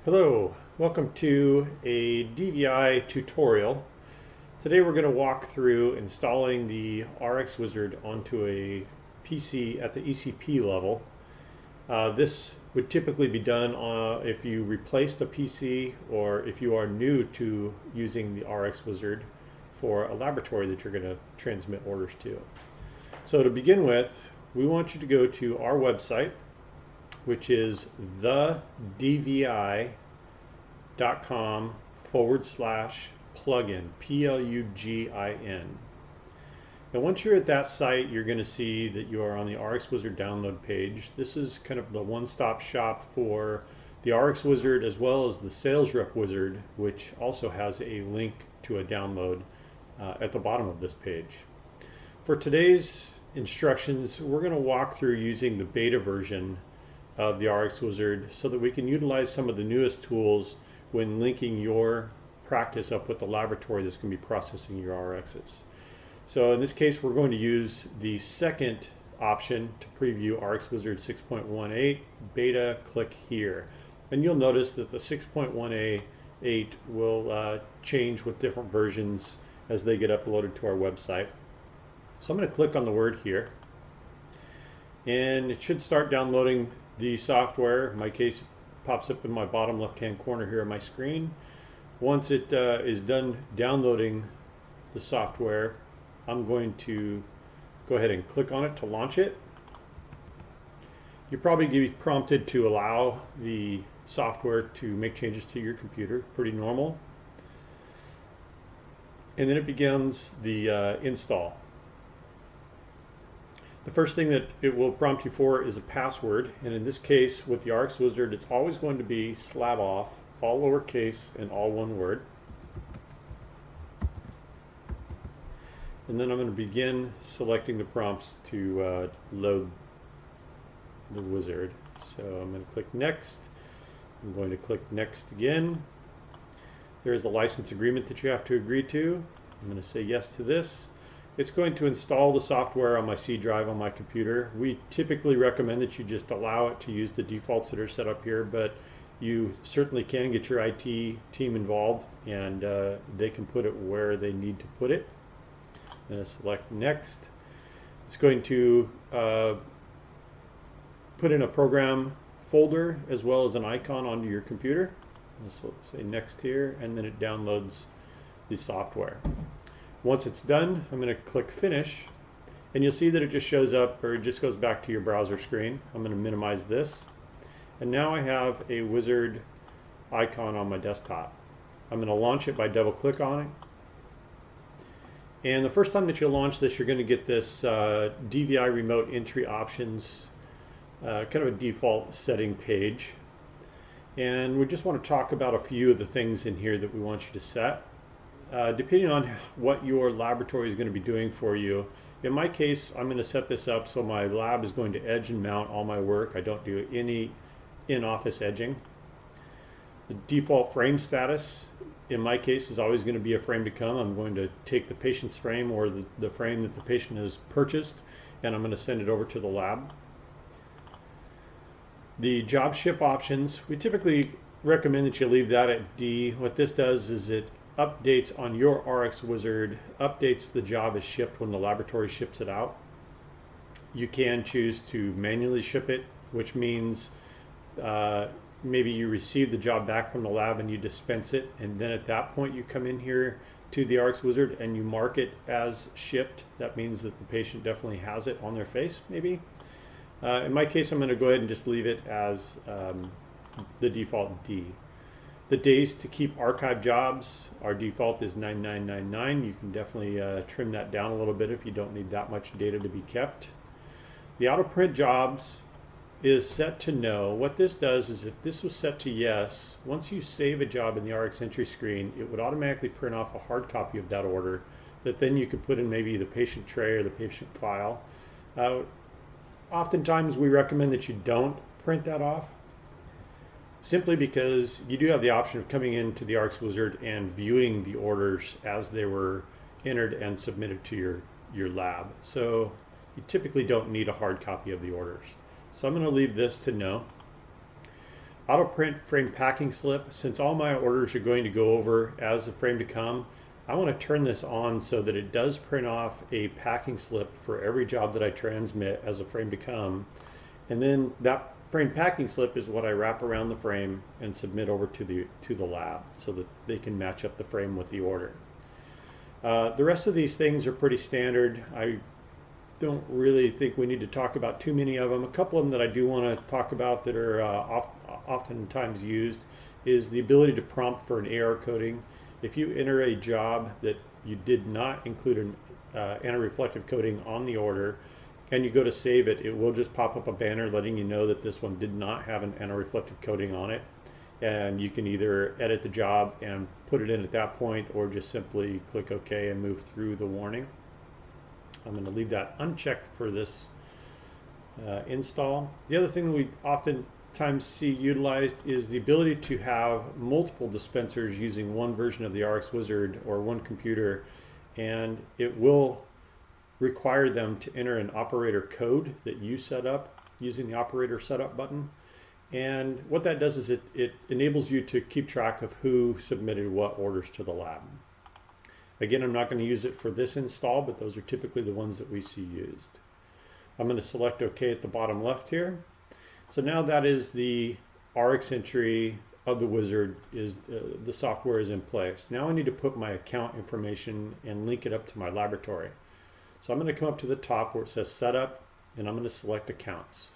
Hello, welcome to a DVI tutorial. Today we're going to walk through installing the RxWizard onto a PC at the ECP level. This would typically be done if you replaced a PC or if you are new to using the RxWizard for a laboratory that you're going to transmit orders to. So to begin with, we want you to go to our website, which is the DVI.com/plugin, Plugin. And once you're at that site, you're going to see that you are on the RxWizard download page. This is kind of the one-stop shop for the RxWizard as well as the Sales Rep Wizard, which also has a link to a download at the bottom of this page. For today's instructions, we're going to walk through using the beta version of the RxWizard so that we can utilize some of the newest tools when linking your practice up with the laboratory that's going to be processing your RXs. So in this case, we're going to use the second option to preview RxWizard 6.18 beta. Click here. And you'll notice that the 6.18 will change with different versions as they get uploaded to our website. So I'm going to click on the word here. And it should start downloading the software. In my case, it pops up in my bottom left-hand corner here on my screen. Once it is done downloading the software, I'm going to go ahead and click on it to launch it. You're probably going to be prompted to allow the software to make changes to your computer. Pretty normal. And then it begins the install. The first thing that it will prompt you for is a password, and in this case with the RxWizard it's always going to be /off, all lowercase and all one word. And then I'm going to begin selecting the prompts to load the wizard. So I'm going to click next. I'm going to click next again. There's a license agreement that you have to agree to. I'm going to say yes to this. It's going to install the software on my C drive on my computer. We typically recommend that you just allow it to use the defaults that are set up here, but you certainly can get your IT team involved and they can put it where they need to put it. I'm going to select next. It's going to put in a program folder as well as an icon onto your computer. Let's say next here, and then it downloads the software. Once it's done, I'm going to click finish, and you'll see that it just shows up, or it just goes back to your browser screen. I'm going to minimize this, and now I have a wizard icon on my desktop. I'm going to launch it by double click on it, and the first time that you launch this, you're going to get this DVI remote entry options, kind of a default setting page, and we just want to talk about a few of the things in here that we want you to set. Depending on what your laboratory is going to be doing for you. In my case, I'm going to set this up so my lab is going to edge and mount all my work. I don't do any in-office edging. The default frame status, in my case, is always going to be a frame to come. I'm going to take the patient's frame or the frame that the patient has purchased, and I'm going to send it over to the lab. The job ship options, we typically recommend that you leave that at D. What this does is it updates on your RxWizard, updates the job as shipped when the laboratory ships it out. You can choose to manually ship it, which means maybe you receive the job back from the lab and you dispense it, and then at that point you come in here to the RxWizard and you mark it as shipped. That means that the patient definitely has it on their face, maybe. In my case, I'm going to go ahead and just leave it as the default D. The days to keep archive jobs, our default is 9999. You can definitely trim that down a little bit if you don't need that much data to be kept. The auto print jobs is set to no. What this does is if this was set to yes, once you save a job in the Rx entry screen, it would automatically print off a hard copy of that order that then you could put in maybe the patient tray or the patient file. Oftentimes we recommend that you don't print that off, simply because you do have the option of coming into the RxWizard and viewing the orders as they were entered and submitted to your lab. So you typically don't need a hard copy of the orders. So I'm going to leave this to no. Auto print frame packing slip. Since all my orders are going to go over as a frame to come, I want to turn this on so that it does print off a packing slip for every job that I transmit as a frame to come. And then that frame packing slip is what I wrap around the frame and submit over to the lab so that they can match up the frame with the order. The rest of these things are pretty standard. I don't really think we need to talk about too many of them. A couple of them that I do want to talk about that are oftentimes used is the ability to prompt for an AR coding. If you enter a job that you did not include an anti-reflective coating on the order and you go to save it, it will just pop up a banner letting you know that this one did not have an anti-reflective coating on it. And you can either edit the job and put it in at that point or just simply click OK and move through the warning. I'm going to leave that unchecked for this install. The other thing we oftentimes see utilized is the ability to have multiple dispensers using one version of the RxWizard or one computer, and it will require them to enter an operator code that you set up using the operator setup button. And what that does is it enables you to keep track of who submitted what orders to the lab. Again, I'm not going to use it for this install, but those are typically the ones that we see used. I'm going to select OK at the bottom left here. So now that is the Rx entry of the wizard, the software is in place. Now I need to put my account information and link it up to my laboratory. So I'm going to come up to the top where it says Setup, and I'm going to select Accounts.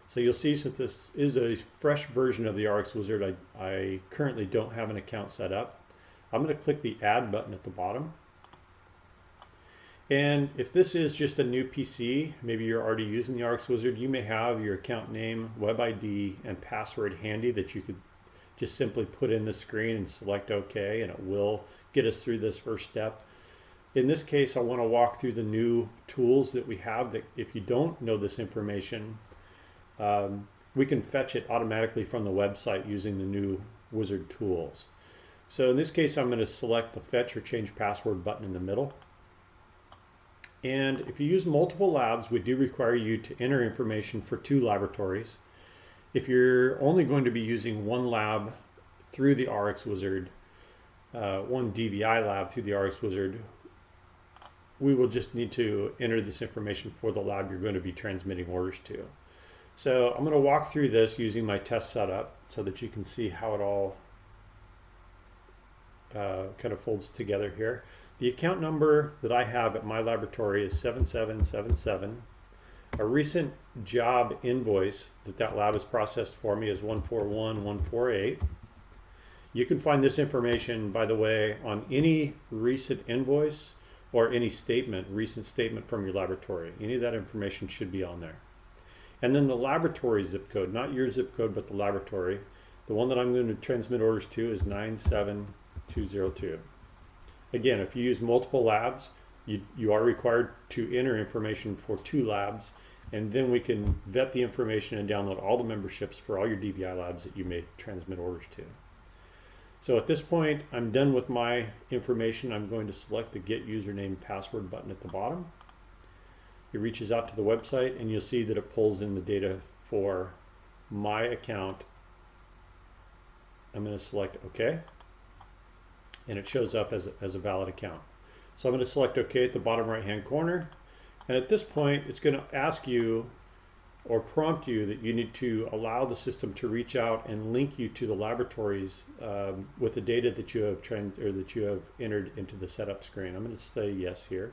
So you'll see, since this is a fresh version of the RxWizard, I currently don't have an account set up. I'm going to click the Add button at the bottom. And if this is just a new PC, maybe you're already using the RxWizard, you may have your account name, web ID, and password handy that you could just simply put in the screen and select OK, and it will get us through this first step. In this case, I want to walk through the new tools that we have that if you don't know this information, we can fetch it automatically from the website using the new wizard tools. So in this case, I'm going to select the Fetch or Change Password button in the middle. And if you use multiple labs, we do require you to enter information for 2 laboratories. If you're only going to be using one lab through the RxWizard, one DVI lab through the RxWizard, we will just need to enter this information for the lab you're going to be transmitting orders to. So I'm going to walk through this using my test setup so that you can see how it all kind of folds together here. The account number that I have at my laboratory is 7777. A recent job invoice that lab has processed for me is 141148. You can find this information, by the way, on any recent invoice or any recent statement from your laboratory. Any of that information should be on there. And then the laboratory zip code, not your zip code, but the laboratory. The one that I'm going to transmit orders to is 97202. Again, if you use multiple labs, you are required to enter information for 2 labs, and then we can vet the information and download all the memberships for all your DVI labs that you may transmit orders to. So at this point, I'm done with my information. I'm going to select the Get Username and Password button at the bottom. It reaches out to the website, and you'll see that it pulls in the data for my account. I'm going to select OK, and it shows up as a valid account. So I'm going to select OK at the bottom right hand corner, and at this point it's going to ask you or prompt you that you need to allow the system to reach out and link you to the laboratories with the data that you have entered into the setup screen. I'm going to say yes here,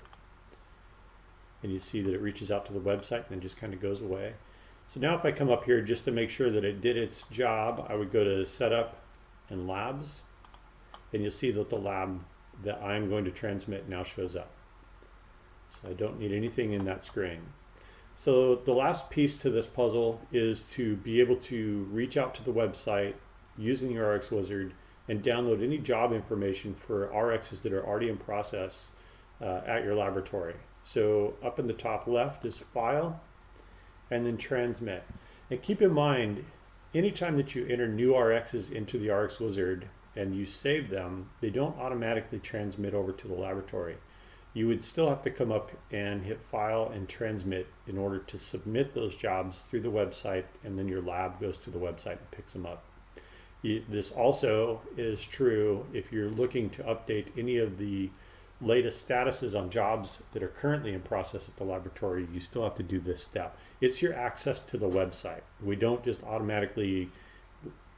and you see that it reaches out to the website and then just kind of goes away. So now if I come up here just to make sure that it did its job, I would go to Setup and Labs, and you'll see that the lab that I'm going to transmit now shows up. So I don't need anything in that screen. So the last piece to this puzzle is to be able to reach out to the website using your RxWizard and download any job information for RXs that are already in process at your laboratory. So up in the top left is File, and then Transmit. And keep in mind, anytime that you enter new RXs into the RxWizard and you save them, they don't automatically transmit over to the laboratory. you would still have to come up and hit File and Transmit in order to submit those jobs through the website, and then your lab goes to the website and picks them up. This also is true if you're looking to update any of the latest statuses on jobs that are currently in process at the laboratory. You still have to do this step. It's your access to the website. We don't just automatically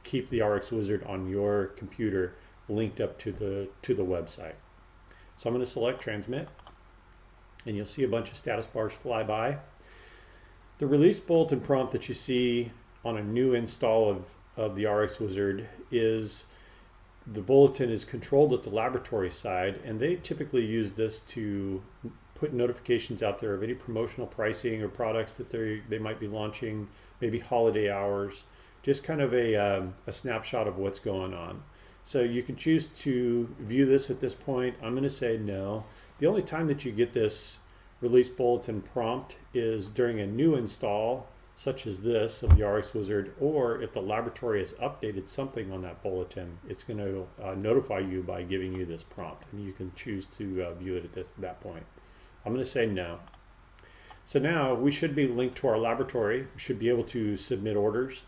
keep the RxWizard on your computer linked up to the website. So I'm going to select Transmit, and you'll see a bunch of status bars fly by. The release bulletin prompt that you see on a new install of the RxWizard is the bulletin is controlled at the laboratory side, and they typically use this to put notifications out there of any promotional pricing or products that they might be launching, maybe holiday hours, just kind of a snapshot of what's going on. So you can choose to view this at this point. I'm going to say no. The only time that you get this release bulletin prompt is during a new install, such as this of the RxWizard, or if the laboratory has updated something on that bulletin, it's going to notify you by giving you this prompt, and you can choose to view it at that point. I'm going to say no. So now we should be linked to our laboratory. We should be able to submit orders.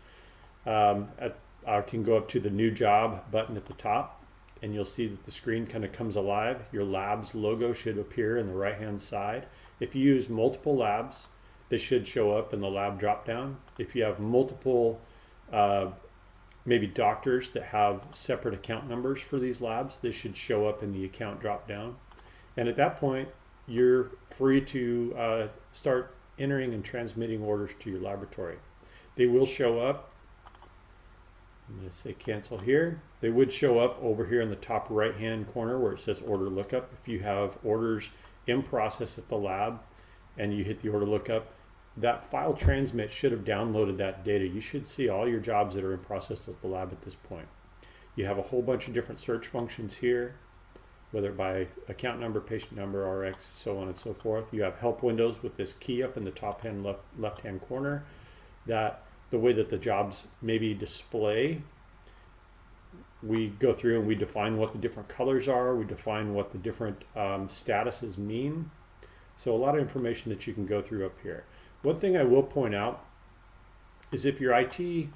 I can go up to the New Job button at the top, and you'll see that the screen kind of comes alive. Your lab's logo should appear in the right-hand side. If you use multiple labs, they should show up in the lab drop-down. If you have multiple, maybe doctors that have separate account numbers for these labs, they should show up in the account drop-down. And at that point, you're free to start entering and transmitting orders to your laboratory. They will show up. I'm going to say cancel here. They would show up over here in the top right-hand corner where it says order lookup. If you have orders in process at the lab and you hit the order lookup, that file transmit should have downloaded that data. You should see all your jobs that are in process at the lab at this point. You have a whole bunch of different search functions here, whether by account number, patient number, RX, so on and so forth. You have help windows with this key up in the top left-hand corner, that the way that the jobs maybe display, we go through and we define what the different colors are, we define what the different statuses mean. So a lot of information that you can go through up here. One thing I will point out is if your IT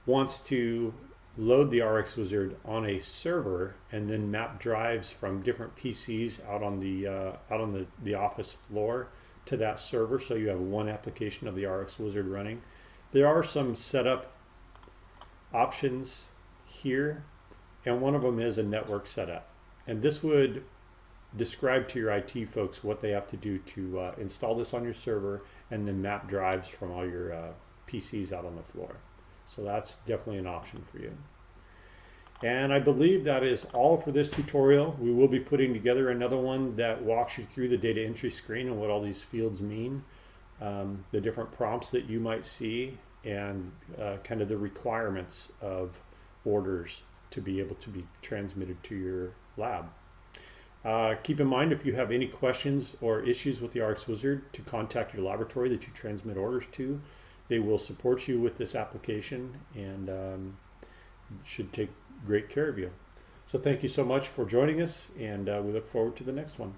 wants to load the RxWizard on a server and then map drives from different PCs out on the office floor to that server, so you have one application of the RxWizard running, there are some setup options here, and one of them is a network setup. And this would describe to your IT folks what they have to do to install this on your server and then map drives from all your PCs out on the floor. So that's definitely an option for you. And I believe that is all for this tutorial. We will be putting together another one that walks you through the data entry screen and what all these fields mean, the different prompts that you might see, and kind of the requirements of orders to be able to be transmitted to your lab. Keep in mind, if you have any questions or issues with the RxWizard, to contact your laboratory that you transmit orders to. They will support you with this application and should take great care of you. So thank you so much for joining us, and we look forward to the next one.